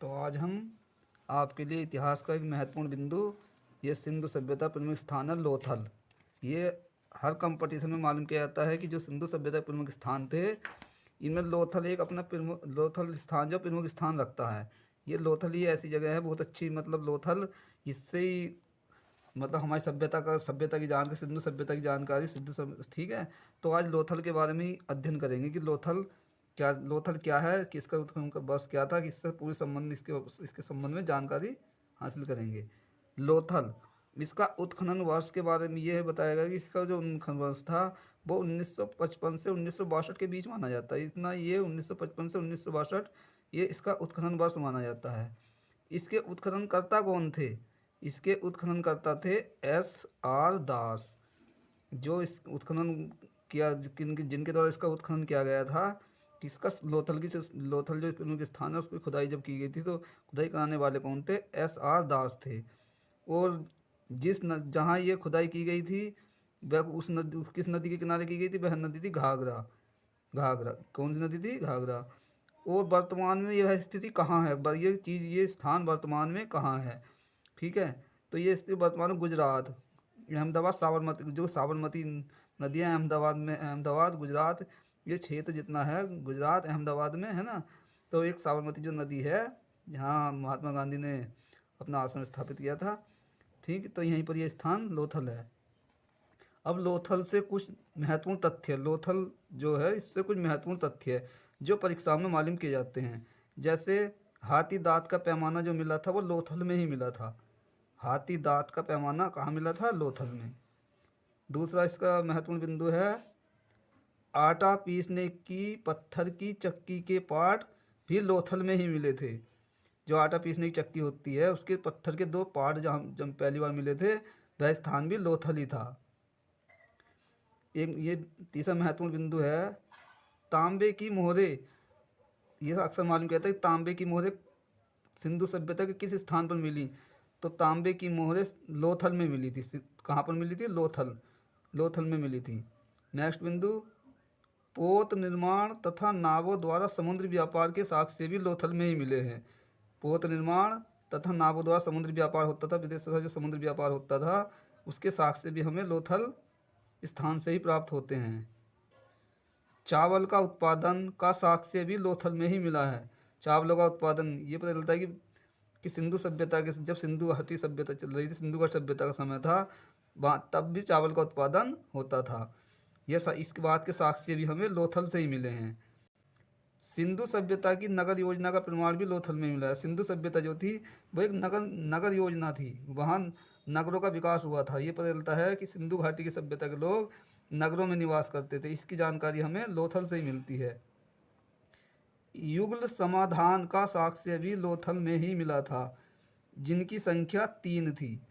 तो आज हम आपके लिए इतिहास का एक महत्वपूर्ण बिंदु, ये सिंधु सभ्यता प्रमुख स्थान है लोथल। ये हर कंपटीशन में मालूम किया जाता है कि जो सिंधु सभ्यता प्रमुख स्थान थे, इनमें लोथल एक अपना प्रमुख लोथल स्थान जो प्रमुख स्थान रखता है। ये लोथल ही ऐसी जगह है बहुत अच्छी, मतलब लोथल इससे ही मतलब हमारी सभ्यता की जानकारी, सिंधु सभ्यता की जानकारी ठीक है। तो आज लोथल के बारे में ही अध्ययन करेंगे कि लोथल क्या है, किसका उत्खनन का वर्ष क्या था, किससे पूरे संबंध इसके संबंध में जानकारी हासिल करेंगे। लोथल इसका उत्खनन वर्ष के बारे में यह बताया गया कि इसका जो उत्खनन वर्ष था वो 1955 से 1962 के बीच माना जाता है। इतना ये 1955 से 1962 ये इसका उत्खनन वर्ष माना जाता है। इसके उत्खननकर्ता कौन थे? इसके उत्खननकर्ता थे S.R. दास। जो इस उत्खनन किया जिनके द्वारा इसका उत्खनन किया गया था कि इसका लोथल जो प्रमुख स्थान है उसकी खुदाई जब की गई थी तो खुदाई कराने वाले कौन थे? S.R. दास थे। और जहाँ ये खुदाई की गई थी वह किस नदी के किनारे की गई थी? वह नदी थी घाघरा। घाघरा कौन सी नदी थी? घाघरा। और वर्तमान में यह स्थिति कहाँ है? ये स्थान वर्तमान में कहाँ है? ठीक है, तो ये स्थिति वर्तमान में गुजरात, अहमदाबाद, साबरमती, जो साबरमती नदियाँ अहमदाबाद गुजरात, ये क्षेत्र जितना है गुजरात अहमदाबाद में है ना। तो एक साबरमती जो नदी है जहाँ महात्मा गांधी ने अपना आश्रम स्थापित किया था, ठीक, तो यहीं पर ये स्थान लोथल है। अब लोथल से कुछ महत्वपूर्ण तथ्य, लोथल जो है इससे कुछ महत्वपूर्ण तथ्य जो परीक्षाओं में मालूम किए जाते हैं। जैसे हाथी दांत का पैमाना जो मिला था वो लोथल में ही मिला था। हाथी दांत का पैमाना कहाँ मिला था? लोथल में। दूसरा इसका महत्वपूर्ण बिंदु है आटा पीसने की पत्थर की चक्की के पार्ट भी लोथल में ही मिले थे। जो आटा पीसने की चक्की होती है उसके पत्थर के 2 पार्ट जब पहली बार मिले थे वह स्थान भी लोथल ही था। एक ये तीसरा महत्वपूर्ण बिंदु है तांबे की मोहरे। ये अक्सर मालूम कहता है कि तांबे की मोहरे सिंधु सभ्यता के किस स्थान पर मिली? तो तांबे की मोहरे लोथल में मिली थी। कहाँ पर मिली थी? लोथल में मिली थी। नेक्स्ट बिंदु पोत निर्माण तथा नावों द्वारा समुद्र व्यापार के साक्ष्य भी लोथल में ही मिले हैं। पोत निर्माण तथा नावों द्वारा समुद्र व्यापार होता था, विदेशों से जो समुद्र व्यापार होता था उसके साक्ष्य भी हमें लोथल स्थान से ही प्राप्त होते हैं। चावल का उत्पादन का साक्ष्य भी लोथल में ही मिला है। चावलों का उत्पादन ये पता चलता है कि सिंधु सभ्यता के जब सिंधु घाटी सभ्यता चल रही थी, सिंधु घाटी सभ्यता का समय था, वहाँ तब भी चावल का उत्पादन होता था। इसके बात के साक्ष्य भी हमें लोथल से ही मिले हैं। सिंधु सभ्यता की नगर योजना का प्रमाण भी लोथल में मिला है। सिंधु सभ्यता जो थी वो एक नगर योजना थी, वहाँ नगरों का विकास हुआ था। ये पता चलता है कि सिंधु घाटी की सभ्यता के लोग नगरों में निवास करते थे। इसकी जानकारी हमें लोथल से ही मिलती है। युगल समाधान का साक्ष्य भी लोथल में ही मिला था, जिनकी संख्या 3 थी।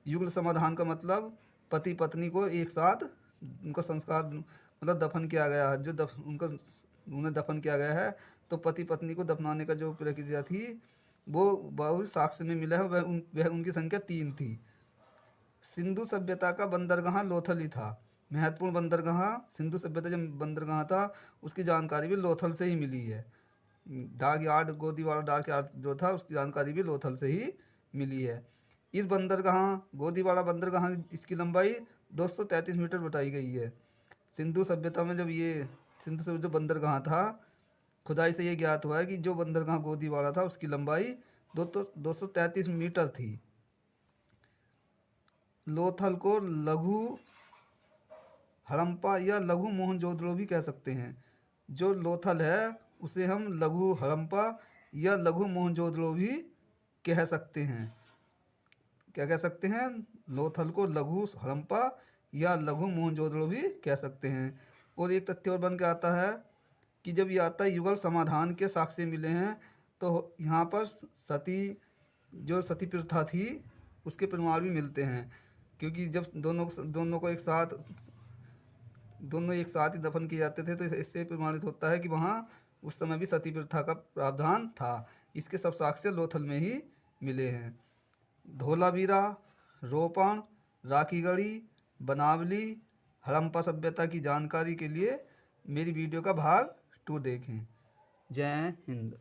युगल समाधान का मतलब पति पत्नी को एक साथ उनका संस्कार मतलब दफन किया गया है, उन्हें दफन किया गया है। तो पति पत्नी को दफनाने का जो प्रक्रिया थी वो बहुत साक्ष्य में मिला है। वह उनकी संख्या 3 थी। सिंधु सभ्यता का बंदरगाह लोथल ही था। महत्वपूर्ण बंदरगाह सिंधु सभ्यता जो बंदरगाह था उसकी जानकारी भी लोथल से ही मिली है। डाक यार्ड, गोदीवाला डाक यार्ड जो था उसकी जानकारी भी लोथल से ही मिली है। इस बंदरगाह गोदीवाला बंदरगाह इसकी लंबाई 233 मीटर बताई गई है। सिंधु सभ्यता में सिंधु सभ्यता जो बंदरगाह था, खुदाई से ये ज्ञात हुआ है कि जो बंदरगाह गोदीवाला था उसकी लंबाई 233 मीटर थी। लोथल को लघु हड़प्पा या लघु मोहनजोदड़ो भी कह सकते हैं। जो लोथल है उसे हम लघु हड़प्पा या लघु मोहनजोदड़ो भी कह सकते हैं। क्या कह सकते हैं? लोथल को लघु हड़प्पा या लघु मोहनजोदड़ो भी कह सकते हैं। और एक तथ्य और बन के आता है कि जब ये आता है युगल समाधान के साक्ष्य मिले हैं, तो यहाँ पर सती प्रथा थी उसके प्रमाण भी मिलते हैं। क्योंकि जब दोनों एक साथ ही दफन किए जाते थे तो इससे प्रमाणित होता है कि वहाँ उस समय भी सती प्रथा का प्रावधान था। इसके सब साक्ष्य लोथल में ही मिले हैं। धोलावीरा, रोपण, राखीगढ़ी, बनावली, हड़प्पा सभ्यता की जानकारी के लिए मेरी वीडियो का भाग 2 देखें। जय हिंद।